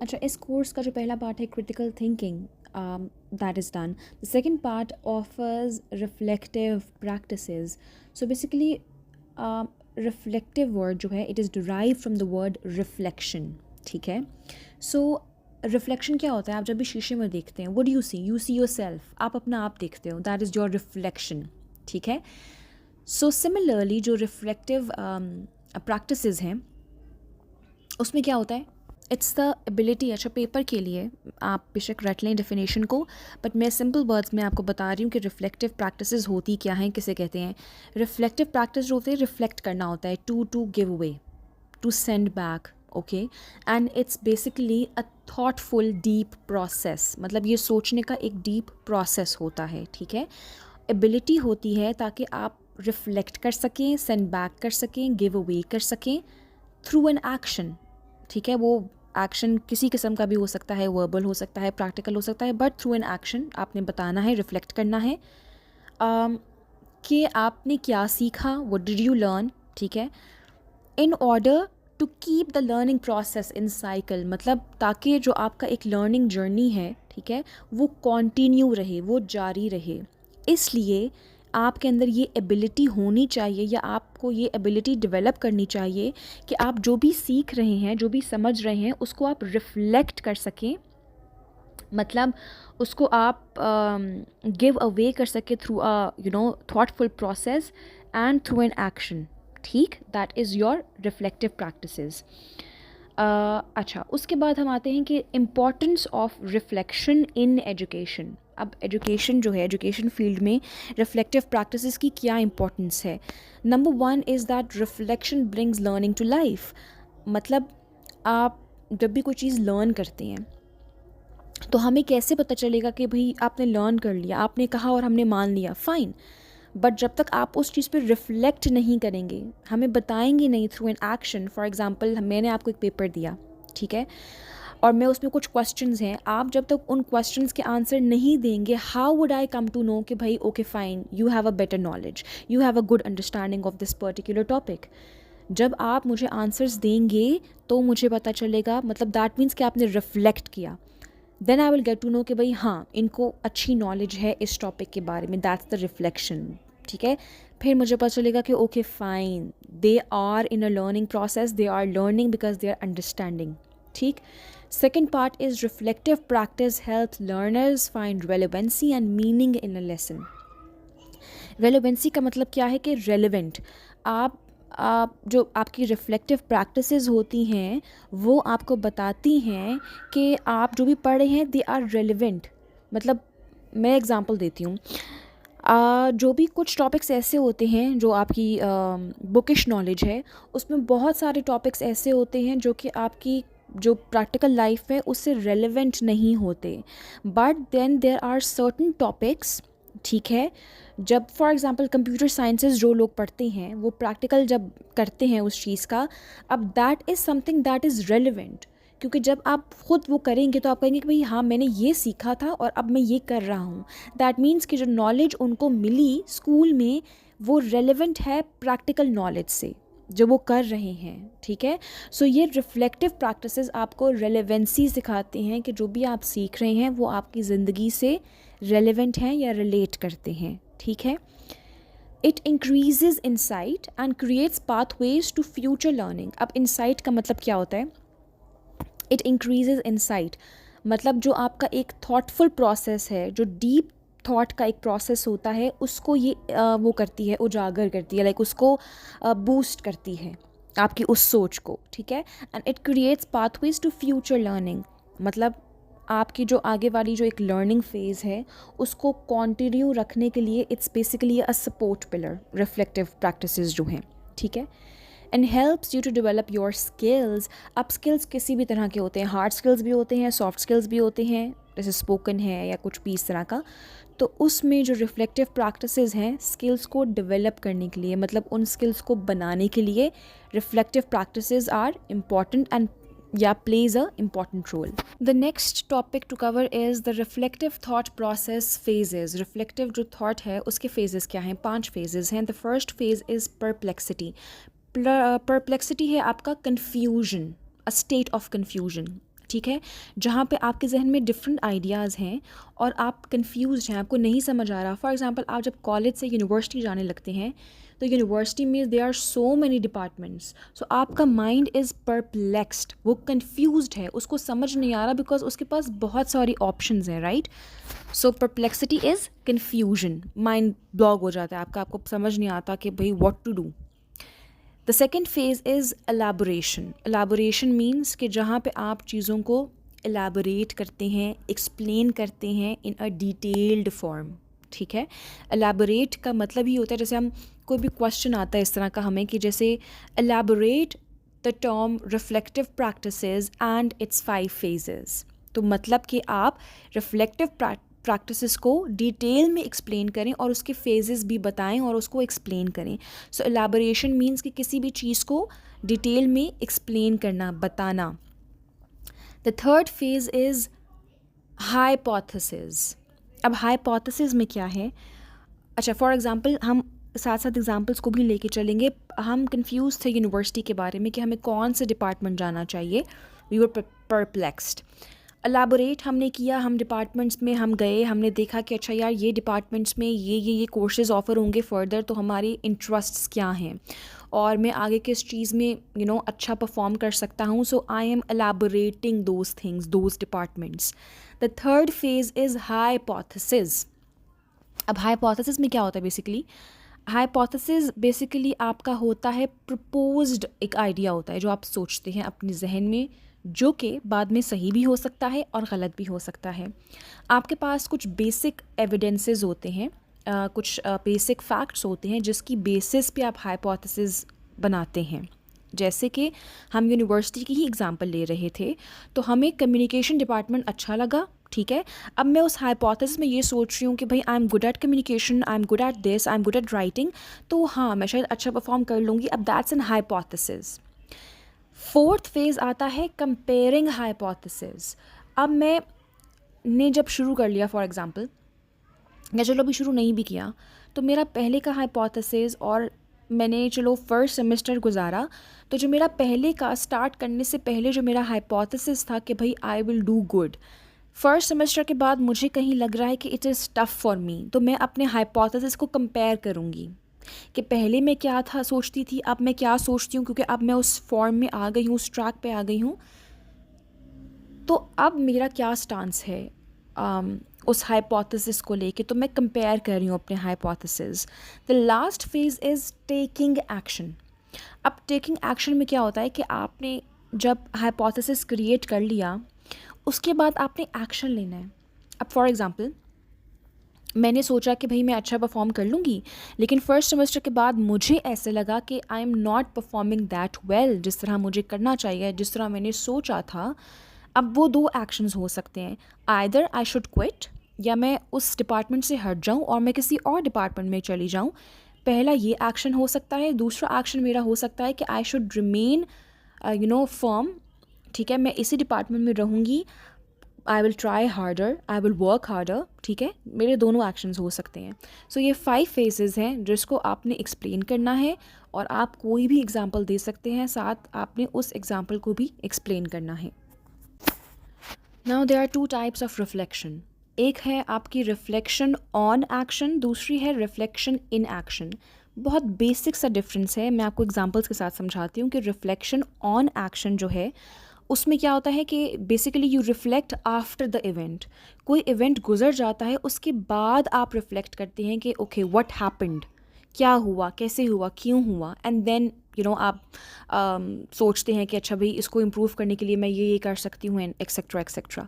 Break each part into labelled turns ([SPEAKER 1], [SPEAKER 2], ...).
[SPEAKER 1] अच्छा, इस कोर्स का जो पहला पार्ट है critical thinking, that is done. The second part offers reflective practices. So basically reflective word जो है it is derive from the word reflection. ठीक है. सो रिफ्लेक्शन क्या होता है? आप जब भी शीशे में देखते हैं, what do you see your self. आप अपना आप देखते हो, दैट इज़ योर रिफ्लेक्शन. ठीक है. सो सिमिलरली जो रिफ्लेक्टिव प्रैक्टिसेस हैं उसमें क्या होता है? It's the ability. अच्छा, पेपर के लिए आप बेशक रट लें डेफिनेशन को, बट मैं सिंपल वर्ड्स में आपको बता रही हूँ कि रिफ्लेक्टिव प्रैक्टिसेस होती क्या हैं, किसे कहते हैं. रिफ्लेक्टिव प्रैक्टिस जो होती है, रिफ्लेक्ट करना होता है, to give away, to send back. Okay. And it's basically a thoughtful deep process. मतलब ये सोचने का एक डीप प्रोसेस होता है. ठीक है. एबिलिटी होती है ताकि आप रिफ्लेक्ट कर सकें, सेंड बैक कर सकें, गिव अवे कर सकें थ्रू एन एक्शन. ठीक है. वो एक्शन किसी किस्म का भी हो सकता है, वर्बल हो सकता है, प्रैक्टिकल हो सकता है, बट थ्रू एन एक्शन आपने बताना है, रिफ्लेक्ट करना है कि आपने क्या सीखा, व्हाट डिड यू लर्न. ठीक है. In order to keep the learning process in cycle. मतलब ताकि जो आपका एक लर्निंग जर्नी है, ठीक है, वो कॉन्टीन्यू रहे, वो जारी रहे. इसलिए आपके अंदर ये एबिलिटी होनी चाहिए, या आपको ये एबिलिटी डेवलप करनी चाहिए कि आप जो भी सीख रहे हैं, जो भी समझ रहे हैं, उसको आप रिफ्लेक्ट कर सकें. मतलब उसको आप गिव अवे कर सके through a thoughtful process and through an action. ठीक. That is your reflective practices. अच्छा, उसके बाद हम आते हैं कि importance of reflection in education. अब एजुकेशन जो है, एजुकेशन फील्ड में रिफ्लेक्टिव प्रैक्टिसेस की क्या इंपॉर्टेंस है? Number one is that reflection brings learning to life. मतलब आप जब भी कोई चीज़ लर्न करते हैं तो हमें कैसे पता चलेगा कि भाई आपने लर्न कर लिया, आपने कहा और हमने मान लिया, फ़ाइन. बट जब तक आप उस चीज़ पे रिफ्लेक्ट नहीं करेंगे, हमें बताएंगे नहीं through an action. For example, मैंने आपको एक पेपर दिया, ठीक है, और मैं उसमें कुछ क्वेश्चंस हैं, आप जब तक उन क्वेश्चंस के आंसर नहीं देंगे, how would I come to know कि भाई okay fine, you have a better knowledge, you have a good understanding of this particular topic. जब आप मुझे आंसर्स देंगे तो मुझे पता चलेगा, मतलब दैट मीन्स कि आपने रिफ्लेक्ट किया. Then I will get to know कि भाई हाँ, इनको अच्छी नॉलेज है इस टॉपिक के बारे में, दैट्स द रिफ्लेक्शन. ठीक है. फिर मुझे पता चलेगा कि okay fine, they are in a learning process, they are learning because they are understanding. ठीक. Second part is reflective practice help learners find relevancy and meaning in a lesson. Relevancy का मतलब क्या है कि रेलिवेंट. आप जो आपकी reflective practices होती हैं वो आपको बताती हैं कि आप जो भी पढ़ रहे हैं दे आर रेलिवेंट. मतलब मैं एग्जांपल देती हूँ. जो भी कुछ टॉपिक्स ऐसे होते हैं जो आपकी बुकिश नॉलेज है, उसमें बहुत सारे टॉपिक्स ऐसे होते हैं जो कि आपकी जो प्रैक्टिकल लाइफ है उससे रेलिवेंट नहीं होते. But then there are certain topics. ठीक है. जब फॉर एग्जांपल कंप्यूटर साइंसेस जो लोग पढ़ते हैं वो प्रैक्टिकल जब करते हैं उस चीज़ का, अब that is something that is relevant. क्योंकि जब आप खुद वो करेंगे तो आप कहेंगे कि भाई हाँ, मैंने ये सीखा था और अब मैं ये कर रहा हूँ. दैट मीन्स कि जो नॉलेज उनको मिली स्कूल में वो रेलिवेंट है प्रैक्टिकल नॉलेज से जो वो कर रहे हैं. ठीक है. सो ये रिफ्लेक्टिव प्रैक्टिसेस आपको रेलेवेंसी सिखाते हैं कि जो भी आप सीख रहे हैं वो आपकी ज़िंदगी से रेलिवेंट हैं या रिलेट करते हैं. ठीक है. It increases insight and creates pathways to future learning. अब इंसाइट का मतलब क्या होता है? इट इंक्रीजेज इंसाइट मतलब जो आपका एक थॉटफुल प्रोसेस है, जो डीप थॉट का एक प्रोसेस होता है, उसको ये वो करती है, उजागर करती है, लाइक उसको बूस्ट करती है आपकी उस सोच को. ठीक है. And it creates pathways to future learning. मतलब आपकी जो आगे वाली जो एक लर्निंग फेज़ है उसको कंटिन्यू रखने के लिए it's basically a support pillar, reflective practices जो हैं. ठीक है. And helps you to develop your skills. अब स्किल्स किसी भी तरह के होते हैं, हार्ड स्किल्स भी होते हैं, सॉफ्ट स्किल्स भी होते हैं, जैसे स्पोकन है या कुछ भी इस तरह का. तो उसमें जो रिफ्लेक्टिव प्रैक्टिसेस हैं स्किल्स को डेवलप करने के लिए, मतलब उन स्किल्स को बनाने के लिए reflective practices are important and या plays a important role. The next topic to cover is the reflective thought process phases. Reflective जो thought है उसके phases क्या हैं? 5 phases हैं. The first phase is perplexity. Perplexity है आपका confusion, a state of confusion. ठीक है, जहाँ पे आपके जहन में डिफरेंट आइडियाज़ हैं और आप कंफ्यूज हैं, आपको नहीं समझ आ रहा। फॉर एग्जांपल आप जब कॉलेज से यूनिवर्सिटी जाने लगते हैं तो यूनिवर्सिटी में there are so many departments, so आपका माइंड इज़ परप्लेक्स्ड, वो कंफ्यूज्ड है, उसको समझ नहीं आ रहा बिकॉज उसके पास बहुत सारी ऑप्शंस हैं, right. So perplexity is confusion, mind block हो जाता है आपका, आपको समझ नहीं आता कि भाई what to do. The second phase is elaboration. Elaboration means कि जहाँ पे आप चीज़ों को एलाबोरेट करते हैं, एक्सप्लेन करते हैं इन अ डिटेल्ड फॉर्म, ठीक है। एलाबोरेट का मतलब ही होता है, जैसे हम कोई भी क्वेश्चन आता है इस तरह का हमें कि जैसे elaborate the term reflective practices and it's 5 phases, तो मतलब कि आप रिफ्लेक्टिव प्रैक्टिसेस को डिटेल में एक्सप्लेन करें और उसके फेजेस भी बताएं और उसको एक्सप्लेन करें। सो एलाबोरेशन मीन्स कि किसी भी चीज़ को डिटेल में एक्सप्लेन करना, बताना। The third phase is hypothesis. अब हाइपोथेसिस में क्या है, अच्छा फॉर एग्ज़ाम्पल हम साथ साथ एग्जांपल्स को भी लेके चलेंगे। हम कंफ्यूज थे यूनिवर्सिटी के बारे में कि हमें कौन से डिपार्टमेंट जाना चाहिए, वी वर परप्लेक्स्ड। एलाबोरेट हमने किया, हम डिपार्टमेंट्स में हम गए, हमने देखा कि अच्छा यार ये डिपार्टमेंट्स में ये कोर्सेज़ ऑफ़र होंगे फ़र्दर, तो हमारी इंटरेस्ट्स क्या हैं और मैं आगे किस चीज़ में अच्छा परफॉर्म कर सकता हूँ। So I am elaborating those things, those departments. The third phase is hypothesis. अब हाइपोथेसिस में क्या होता है बेसिकली, हाइपोथेसिस बेसिकली आपका होता है प्रपोज्ड एक आइडिया होता है जो आप सोचते हैं अपने जहन में, जो कि बाद में सही भी हो सकता है और गलत भी हो सकता है। आपके पास कुछ बेसिक एविडेंसेस होते हैं, कुछ बेसिक फैक्ट्स होते हैं जिसकी बेसिस पे आप हाइपोथेसिस बनाते हैं। जैसे कि हम यूनिवर्सिटी की ही एग्जांपल ले रहे थे, तो हमें कम्युनिकेशन डिपार्टमेंट अच्छा लगा, ठीक है। अब मैं उस हाइपोथेसिस में ये सोच रही हूँ कि भाई I am good at communication, I am good at this, I am good at writing, तो हाँ मैं शायद अच्छा परफॉर्म कर लूँगी। अब that's an hypothesis. Fourth phase आता है कंपेयरिंग हाइपोथेसिस। अब मैंने जब शुरू कर लिया फॉर एग्ज़ाम्पल, या चलो अभी शुरू नहीं भी किया, तो मेरा पहले का हाइपोथेसिस और मैंने चलो फर्स्ट सेमेस्टर गुजारा, तो जो मेरा पहले का स्टार्ट करने से पहले जो मेरा हाइपोथेसिस था कि भाई I will do good, first semester के बाद मुझे कहीं लग रहा है कि it is tough for me, तो मैं अपने हाइपोथेसिस को कंपेयर करूँगी कि पहले मैं क्या था सोचती थी, अब मैं क्या सोचती हूँ, क्योंकि अब मैं उस फॉर्म में आ गई हूँ, उस ट्रैक पे आ गई हूँ, तो अब मेरा क्या स्टांस है उस हाइपोथेसिस को लेके, तो मैं कंपेयर कर रही हूँ अपने hypothesis. The last phase is taking action. अब टेकिंग एक्शन में क्या होता है कि आपने जब हाइपोथेसिस क्रिएट कर लिया, उसके बाद आपने एक्शन लेना है। अब फॉर एग्ज़ाम्पल मैंने सोचा कि भाई मैं अच्छा परफॉर्म कर लूँगी, लेकिन फ़र्स्ट सेमेस्टर के बाद मुझे ऐसे लगा कि I am not performing that well, जिस तरह मुझे करना चाहिए, जिस तरह मैंने सोचा था। अब वो 2 एक्शंस हो सकते हैं, आइदर आई शुड क्विट, या मैं उस डिपार्टमेंट से हट जाऊँ और मैं किसी और डिपार्टमेंट में चली जाऊँ। पहला ये एक्शन हो सकता है। दूसरा एक्शन मेरा हो सकता है कि आई शुड रिमेन फर्म, ठीक है, मैं इसी डिपार्टमेंट में रहूँगी, I will try harder, I will work harder, ठीक है। मेरे दोनों एक्शंस हो सकते हैं। सो ये 5 फेजेस हैं जिसको आपने एक्सप्लेन करना है, और आप कोई भी एग्जांपल दे सकते हैं, साथ आपने उस एग्जांपल को भी एक्सप्लेन करना है। Now there are 2 types of reflection. एक है आपकी रिफ्लेक्शन ऑन एक्शन, दूसरी है रिफ्लेक्शन इन एक्शन। बहुत बेसिक सा डिफरेंस है, मैं आपको एग्जांपल्स के साथ समझाती हूँ कि रिफ्लेक्शन ऑन एक्शन जो है उसमें क्या होता है कि basically you reflect after the event. कोई इवेंट गुजर जाता है, उसके बाद आप रिफ्लेक्ट करते हैं कि ओके व्हाट हैपेंड, क्या हुआ, कैसे हुआ, क्यों हुआ, एंड देन आप सोचते हैं कि अच्छा भाई इसको इम्प्रूव करने के लिए मैं ये कर सकती हूँ, etcetera etcetera.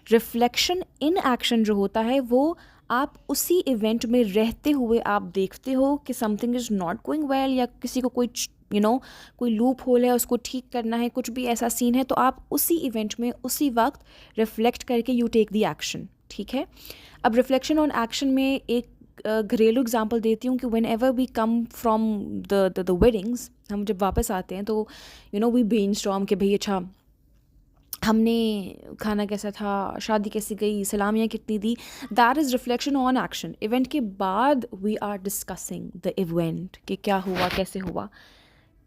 [SPEAKER 1] Reflection in action जो होता है वो आप उसी इवेंट में रहते हुए आप देखते हो कि something is not going well, या किसी को कोई कोई लूप होल है उसको ठीक करना है, कुछ भी ऐसा सीन है, तो आप उसी इवेंट में उसी वक्त रिफ्लेक्ट करके यू टेक द एक्शन, ठीक है। अब रिफ्लेक्शन ऑन एक्शन में एक घरेलू एग्जांपल देती हूँ कि whenever we come from the weddings, हम जब वापस आते हैं तो वी ब्रेनस्टॉर्म कि भाई अच्छा हमने खाना कैसा था, शादी कैसी गई, सलामियाँ कितनी दी। That is reflection on action. Event के बाद we are discussing the event कि क्या हुआ, कैसे हुआ।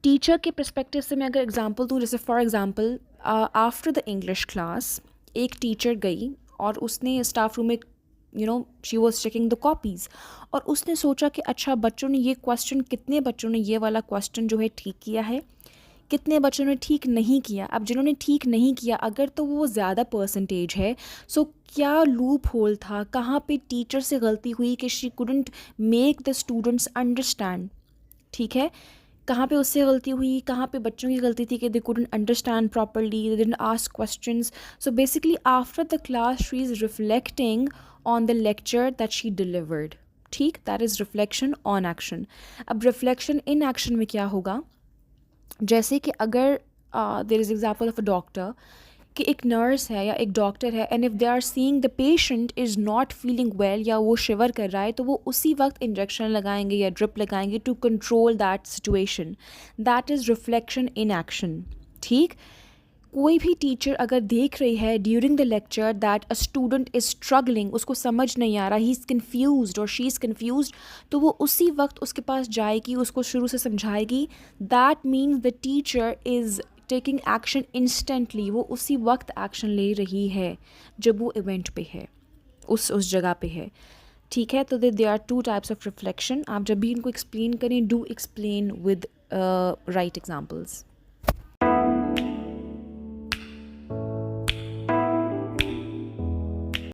[SPEAKER 1] टीचर के पर्सपेक्टिव से मैं अगर एग्जांपल दूँ, जैसे for example after the English class एक टीचर गई और उसने स्टाफ रूम में she was checking the copies, और उसने सोचा कि अच्छा बच्चों ने ये क्वेश्चन, कितने बच्चों ने ये वाला क्वेश्चन जो है ठीक किया है, कितने बच्चों ने ठीक नहीं किया। अब जिन्होंने ठीक नहीं किया अगर तो वो ज़्यादा परसेंटेज है, सो क्या लूप होल था, कहाँ पे टीचर से गलती हुई कि she couldn't make the students understand, ठीक है, कहाँ पे उससे गलती हुई, कहाँ पे बच्चों की गलती थी कि they couldn't understand properly, they didn't ask questions. So basically after the class she is reflecting on the lecture that she delivered, ठीक, that is reflection on action. अब रिफ्लेक्शन इन एक्शन में क्या होगा, जैसे कि अगर there is example of a doctor, कि एक नर्स है या एक डॉक्टर है, and if they are seeing the patient is not feeling well या वो शिवर कर रहा है, तो वो उसी वक्त इंजेक्शन लगाएंगे या ड्रिप लगाएंगे to control that situation. That is reflection in action, ठीक। कोई भी टीचर अगर देख रही है during the lecture that a student is struggling, उसको समझ नहीं आ रहा, ही इज़ कन्फ्यूज्ड और शी इज़ कन्फ्यूज्ड, तो वो उसी वक्त उसके पास जाएगी, उसको शुरू से समझाएगी। That means the teacher is taking action instantly, वो उसी वक्त एक्शन ले रही है जब वो इवेंट पे है, उस जगह पे है, ठीक है। तो they are two types of reflection. आप जब भी इनको एक्सप्लेन करें, do explain with right examples.